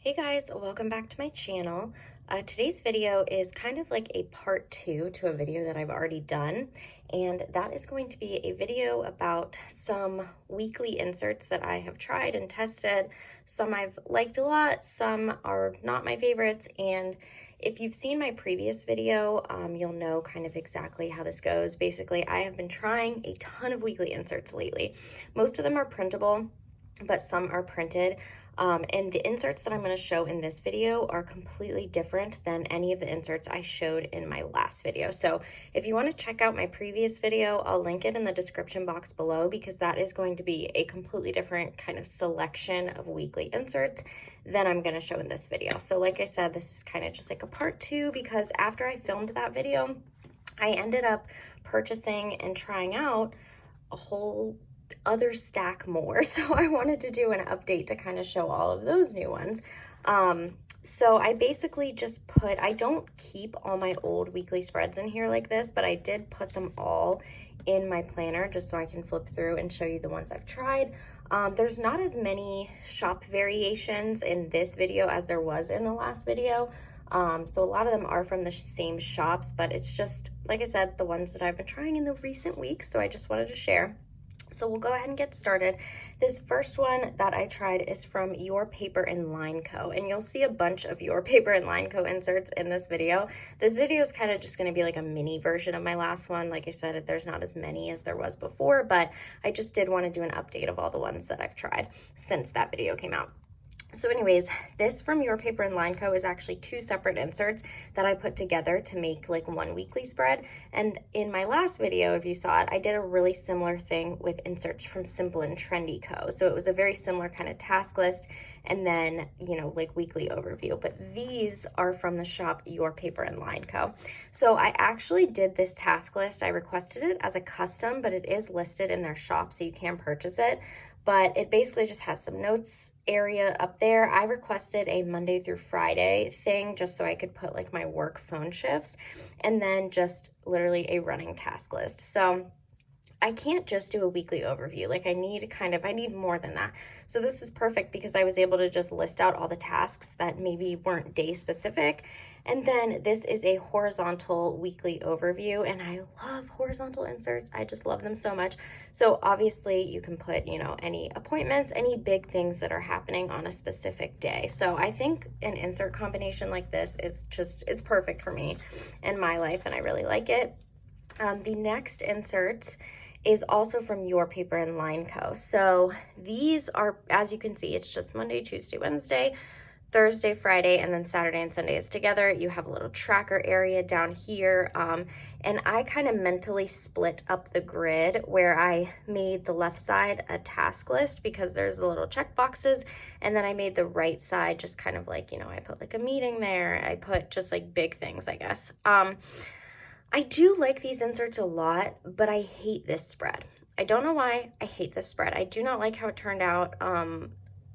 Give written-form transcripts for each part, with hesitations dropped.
Hey guys, welcome back to my channel. Today's video is kind of like a part two to a video that I've already done, and that is going to be a video about some weekly inserts that I have tried and tested. Some I've liked a lot, some are not my favorites, and if you've seen my previous video, you'll know kind of exactly how this goes. Basically, I have been trying a ton of weekly inserts lately. Most of them are printable, but some are printed. And the inserts that I'm going to show in this video are completely different than any of the inserts I showed in my last video. So if you want to check out my previous video, I'll link it in the description box below, because that is going to be a completely different kind of selection of weekly inserts than I'm going to show in this video. So like I said, this is kind of just like a part two, because after I filmed that video, I ended up purchasing and trying out a whole other stack more. So I wanted to do an update to kind of show all of those new ones. So I basically just I don't keep all my old weekly spreads in here like this, but I did put them all in my planner just so I can flip through and show you the ones I've tried. There's not as many shop variations in this video as there was in the last video. So a lot of them are from the same shops, but it's just, like I said, the ones that I've been trying in the recent weeks. So I just wanted to share. So we'll go ahead and get started. This first one that I tried is from Your Paper and Line Co. And you'll see a bunch of Your Paper and Line Co. inserts in this video. This video is kind of just going to be like a mini version of my last one. Like I said, there's not as many as there was before, but I just did want to do an update of all the ones that I've tried since that video came out. So anyways, this from Your Paper and Line Co. is actually two separate inserts that I put together to make like one weekly spread. And in my last video, if you saw it, I did a really similar thing with inserts from Simple and Trendy Co. So it was a very similar kind of task list and then, you know, like weekly overview. But these are from the shop Your Paper and Line Co. So I actually did this task list. I requested it as a custom, but it is listed in their shop, so you can purchase it. But it basically just has some notes area up there. I requested a Monday through Friday thing just so I could put like my work phone shifts, and then just literally a running task list. So I can't just do a weekly overview. Like I need more than that. So this is perfect because I was able to just list out all the tasks that maybe weren't day specific. And then this is a horizontal weekly overview, and I love horizontal inserts. I just love them so much. So obviously you can put, you know, any appointments, any big things that are happening on a specific day. So I think an insert combination like this is it's perfect for me and my life, and I really like it. The next insert is also from Your Paper and Line Co. So these are, as you can see, it's just Monday, Tuesday, Wednesday, Thursday, Friday, and then Saturday and Sunday is together. You have a little tracker area down here. And I kind of mentally split up the grid where I made the left side a task list because there's the little check boxes. And then I made the right side just kind of like, you know, I put like a meeting there. I put just like big things, I guess. I do like these inserts a lot, but I hate this spread. I don't know why I hate this spread. I do not like how it turned out.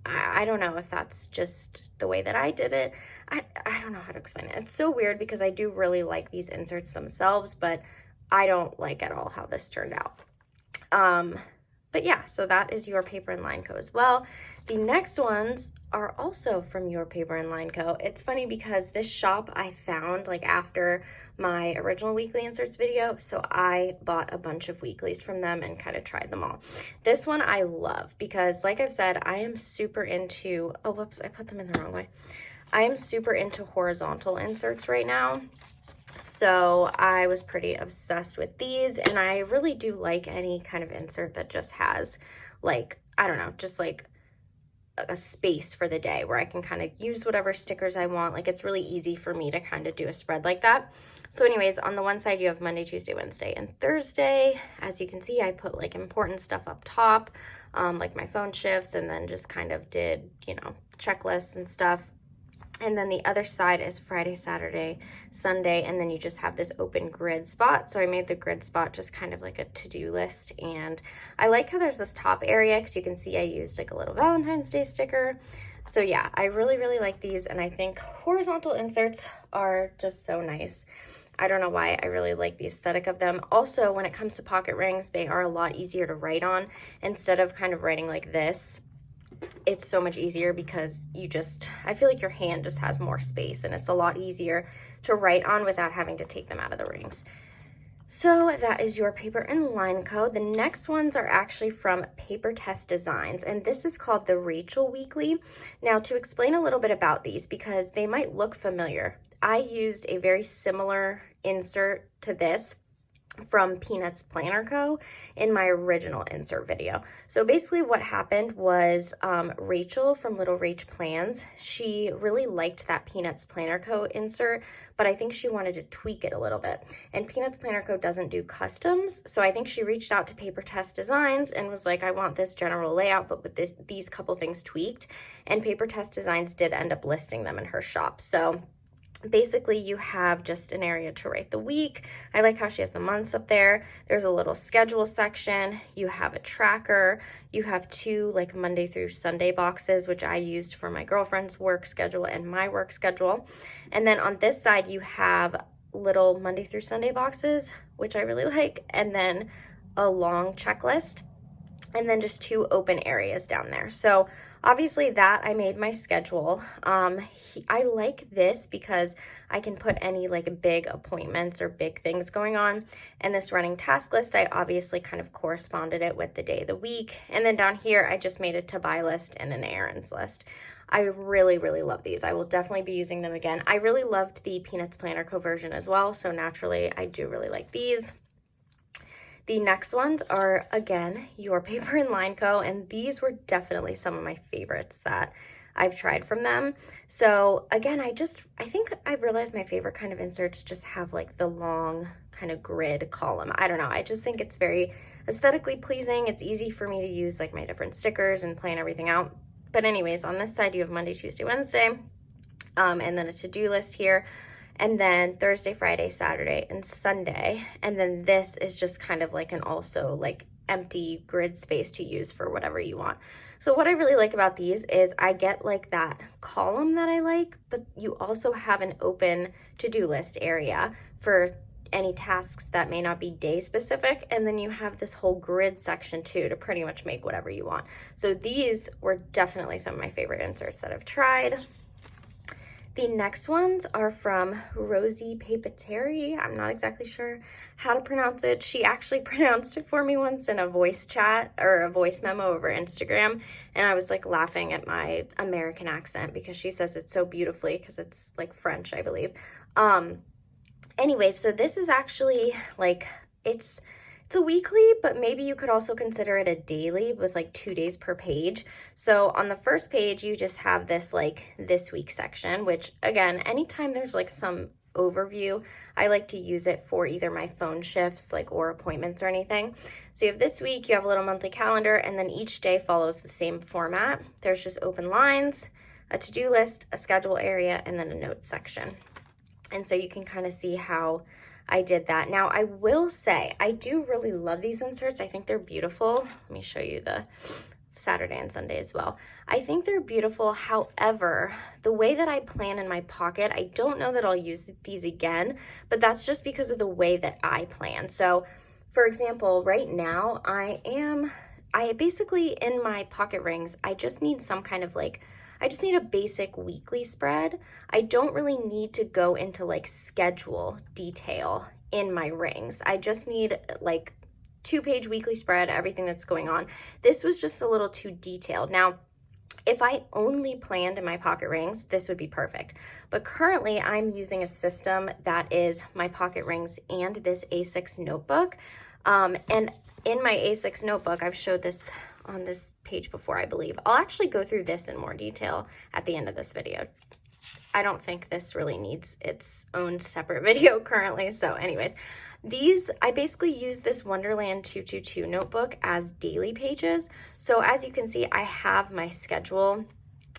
I don't know if that's just the way that I did it. I don't know how to explain it. It's so weird because I do really like these inserts themselves, but I don't like at all how this turned out. But yeah, so that is Your Paper and Line Co. as well. The next ones are also from Your Paper and Line Co. It's funny because this shop I found like after my original weekly inserts video, so I bought a bunch of weeklies from them and kind of tried them all. This one I love because, like I've said, I am super into, oh whoops, I put them in the wrong way. I am super into horizontal inserts right now. So I was pretty obsessed with these, and I really do like any kind of insert that just has like, I don't know, just like a space for the day where I can kind of use whatever stickers I want. Like it's really easy for me to kind of do a spread like that. So anyways, on the one side you have Monday, Tuesday, Wednesday, and Thursday. As you can see, I put like important stuff up top, like my phone shifts, and then just kind of did, you know, checklists and stuff. And then the other side is Friday, Saturday, Sunday, and then you just have this open grid spot. So I made the grid spot just kind of like a to-do list. And I like how there's this top area because you can see I used like a little Valentine's Day sticker. So yeah, I really, really like these. And I think horizontal inserts are just so nice. I don't know why, I really like the aesthetic of them. Also, when it comes to pocket rings, they are a lot easier to write on instead of kind of writing like this. it's so much easier because I feel like your hand just has more space and it's a lot easier to write on without having to take them out of the rings. So that is your paper and line code. The next ones are actually from Paper Test Designs, and this is called the Rachel Weekly. Now, to explain a little bit about these, because they might look familiar, I used a very similar insert to this from Peanuts Planner Co. in my original insert video. So basically what happened was Rachel from Little Rach Plans, she really liked that Peanuts Planner Co. insert, but I think she wanted to tweak it a little bit. And Peanuts Planner Co. doesn't do customs, so I think she reached out to Paper Test Designs and was like, I want this general layout, but with these couple things tweaked. And Paper Test Designs did end up listing them in her shop. So basically you have just an area to write the week. I like how she has the months up there. There's a little schedule section. You have a tracker. You have two like Monday through Sunday boxes, which I used for my girlfriend's work schedule and my work schedule. And then on this side, you have little Monday through Sunday boxes, which I really like. And then a long checklist. And then just two open areas down there. So obviously that I made my schedule. I like this because I can put any like big appointments or big things going on. And this running task list, I obviously kind of corresponded it with the day of the week. And then down here, I just made a to-buy list and an errands list. I really, really love these. I will definitely be using them again. I really loved the Peanuts Planner Co. version as well. So naturally, I do really like these. The next ones are, again, your Paper and Line Co. And these were definitely some of my favorites that I've tried from them. So again, I think I realized my favorite kind of inserts just have like the long kind of grid column. I don't know. I just think it's very aesthetically pleasing. It's easy for me to use like my different stickers and plan everything out. But anyways, on this side, you have Monday, Tuesday, Wednesday, and then a to-do list here. And then Thursday, Friday, Saturday, and Sunday. And then this is just kind of like an also like empty grid space to use for whatever you want. So what I really like about these is I get like that column that I like, but you also have an open to-do list area for any tasks that may not be day specific. And then you have this whole grid section too to pretty much make whatever you want. So these were definitely some of my favorite inserts that I've tried. The next ones are from Rosie Papeterie. I'm not exactly sure how to pronounce it. She actually pronounced it for me once in a voice chat or a voice memo over Instagram. And I was like laughing at my American accent because she says it so beautifully because it's like French, I believe. Anyway, so this is actually like, it's a weekly, but maybe you could also consider it a daily with like 2 days per page. So on the first page, you just have this like this week section, which again, anytime there's like some overview, I like to use it for either my phone shifts like or appointments or anything. So you have this week, you have a little monthly calendar, and then each day follows the same format. There's just open lines, a to-do list, a schedule area, and then a notes section. And so you can kind of see how I did that. Now, I will say, I do really love these inserts. I think they're beautiful. Let me show you the Saturday and Sunday as well. I think they're beautiful. However, the way that I plan in my pocket, I don't know that I'll use these again, but that's just because of the way that I plan. So, for example, right now, I basically, in my pocket rings, I just need some kind of like, I just need a basic weekly spread. I don't really need to go into like schedule detail in my rings. I just need like 2-page weekly spread, everything that's going on. This was just a little too detailed. Now, if I only planned in my pocket rings, this would be perfect. But currently I'm using a system that is my pocket rings and this A6 notebook. And in my A6 notebook, I've showed this on this page before, I believe. I'll actually go through this in more detail at the end of this video. I don't think this really needs its own separate video currently. So anyways, I basically use this Wonderland 222 notebook as daily pages. So as you can see, I have my schedule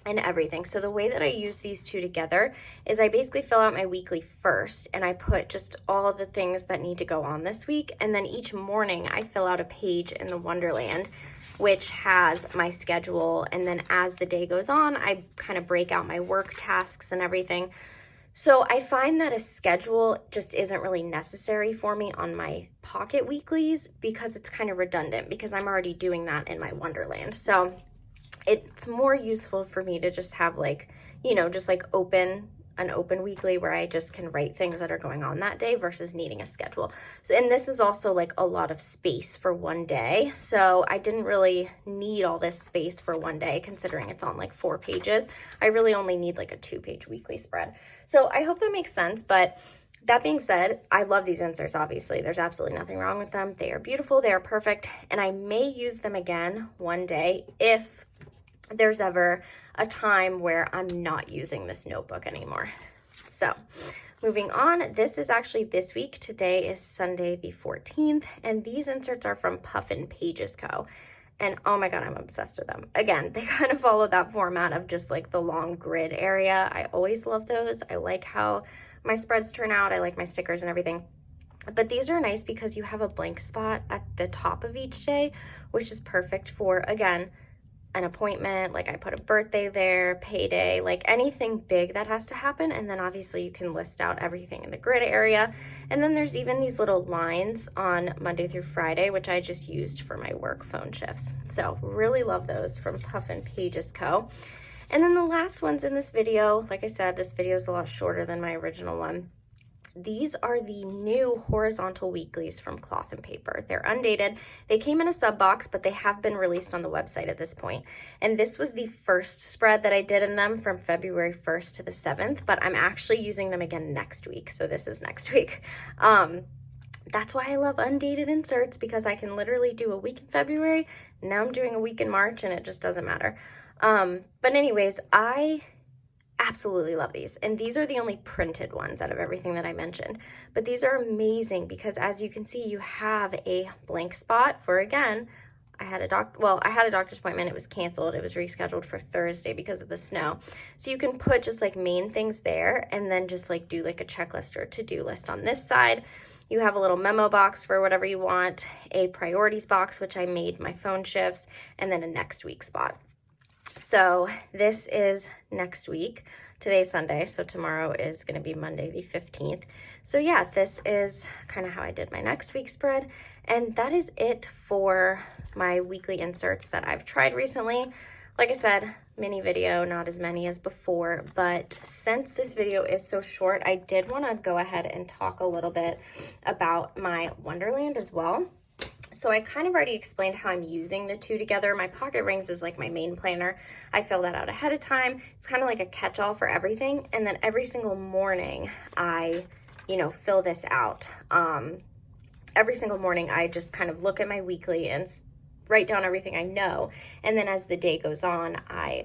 and everything. So the way that I use these two together is I basically fill out my weekly first and I put just all the things that need to go on this week. And then each morning I fill out a page in the Wonderland, which has my schedule. And then as the day goes on, I kind of break out my work tasks and everything. So I find that a schedule just isn't really necessary for me on my pocket weeklies because it's kind of redundant because I'm already doing that in my Wonderland. So it's more useful for me to just have like, you know, just like an open weekly where I just can write things that are going on that day versus needing a schedule. So, and this is also like a lot of space for one day. So I didn't really need all this space for one day considering it's on like 4 pages. I really only need like a 2-page weekly spread. So I hope that makes sense. But that being said, I love these inserts, obviously. There's absolutely nothing wrong with them. They are beautiful. They are perfect. And I may use them again one day if there's ever a time where I'm not using this notebook anymore. So moving on, this is actually this week. Today is Sunday the 14th, and these inserts are from Puffin Pages Co. And oh my God, I'm obsessed with them. Again, they kind of follow that format of just like the long grid area. I always love those. I like how my spreads turn out. I like my stickers and everything. But these are nice because you have a blank spot at the top of each day, which is perfect for, again, an appointment, like I put a birthday there, payday, like anything big that has to happen. And then obviously you can list out everything in the grid area. And then there's even these little lines on Monday through Friday, which I just used for my work phone shifts. So really love those from Puffin Pages Co. And then the last ones in this video, like I said, this video is a lot shorter than my original one. These are the new horizontal weeklies from Cloth and Paper. They're undated. They came in a sub box, but they have been released on the website at this point. And this was the first spread that I did in them from February 1st to the 7th, but I'm actually using them again next week. So this is next week. That's why I love undated inserts, because I can literally do a week in February. Now I'm doing a week in March and it just doesn't matter. But anyways, I absolutely love these. And these are the only printed ones out of everything that I mentioned. But these are amazing because as you can see, you have a blank spot for, again, I had a doctor's appointment. It was canceled. It was rescheduled for Thursday because of the snow. So you can put just like main things there and then just like do like a checklist or to-do list on this side. You have a little memo box for whatever you want, a priorities box, which I made my phone shifts, and then a next week spot. So this is next week. Today's Sunday, so tomorrow is going to be Monday the 15th. So yeah, this is kind of how I did my next week spread. And that is it for my weekly inserts that I've tried recently. Like I said, mini video, not as many as before, but since this video is so short, I did want to go ahead and talk a little bit about my Wonderland as well. So I kind of already explained how I'm using the two together. My pocket rings is like my main planner. I fill that out ahead of time. It's kind of like a catch-all for everything. And then every single morning I, fill this out. Every single morning I just kind of look at my weekly and write down everything I know. And then as the day goes on, I,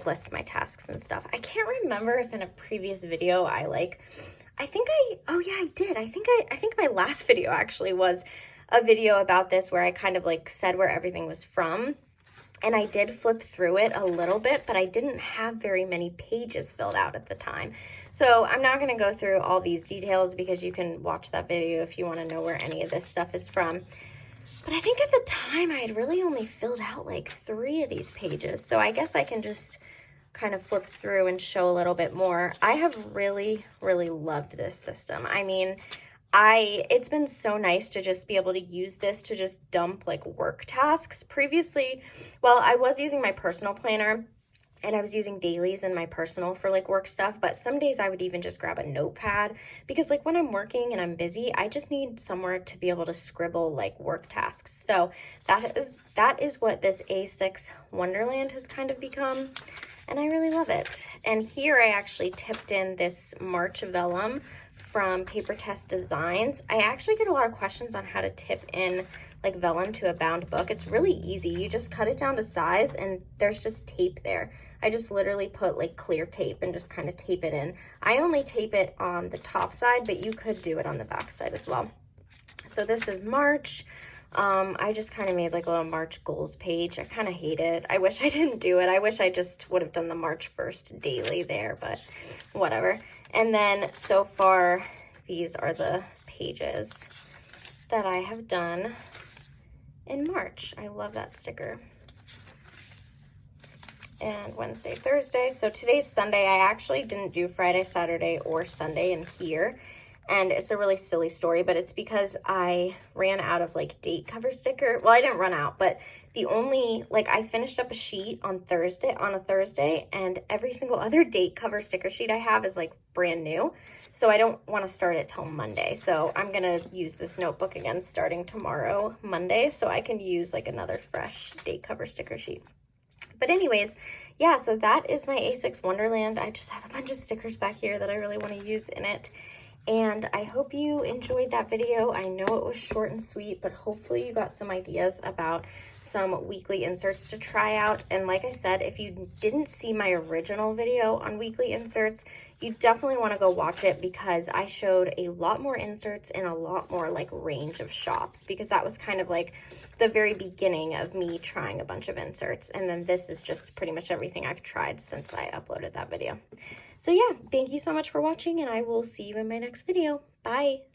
list my tasks and stuff. I can't remember if in a previous video I did. I think my last video actually was a video about this where I kind of like said where everything was from. And I did flip through it a little bit, but I didn't have very many pages filled out at the time. So I'm not going to go through all these details because you can watch that video if you want to know where any of this stuff is from. But I think at the time I had really only filled out like 3 of these pages. So I guess I can just kind of flip through and show a little bit more. I have really, really loved this system. I mean, it's been so nice to just be able to use this to just dump like work tasks. Previously, I was using my personal planner and I was using dailies in my personal for like work stuff, but some days I would even just grab a notepad because like when I'm working and I'm busy, I just need somewhere to be able to scribble like work tasks. So that is what this A6 Wonderland has kind of become. And I really love it. And here I actually tipped in this March vellum from Paper Test Designs. I actually get a lot of questions on how to tip in like vellum to a bound book. It's really easy. You just cut it down to size and there's just tape there. I just literally put like clear tape and just kind of tape it in. I only tape it on the top side, but you could do it on the back side as well. So this is March. I just kind of made like a little March goals page. I kind of hate it. I wish I didn't do it. I wish I just would have done the March 1st daily there, but whatever. And then so far, these are the pages that I have done in March. I love that sticker. And Wednesday, Thursday. So today's Sunday. I actually didn't do Friday, Saturday, or Sunday in here. And it's a really silly story, but it's because I ran out of like date cover sticker. Well, I didn't run out, but The only, like, I finished up a sheet on a Thursday, and every single other date cover sticker sheet I have is like brand new. So I don't want to start it till Monday. So I'm going to use this notebook again starting tomorrow, Monday, so I can use like another fresh date cover sticker sheet. But anyways, yeah, so that is my A6 Wonderland. I just have a bunch of stickers back here that I really want to use in it. And I hope you enjoyed that video. I know it was short and sweet, but hopefully you got some ideas about some weekly inserts to try out. And like I said, if you didn't see my original video on weekly inserts, you definitely want to go watch it, because I showed a lot more inserts and a lot more like range of shops, because that was kind of like the very beginning of me trying a bunch of inserts. And then this is just pretty much everything I've tried since I uploaded that video. So yeah, thank you so much for watching, and I will see you in my next video. Bye!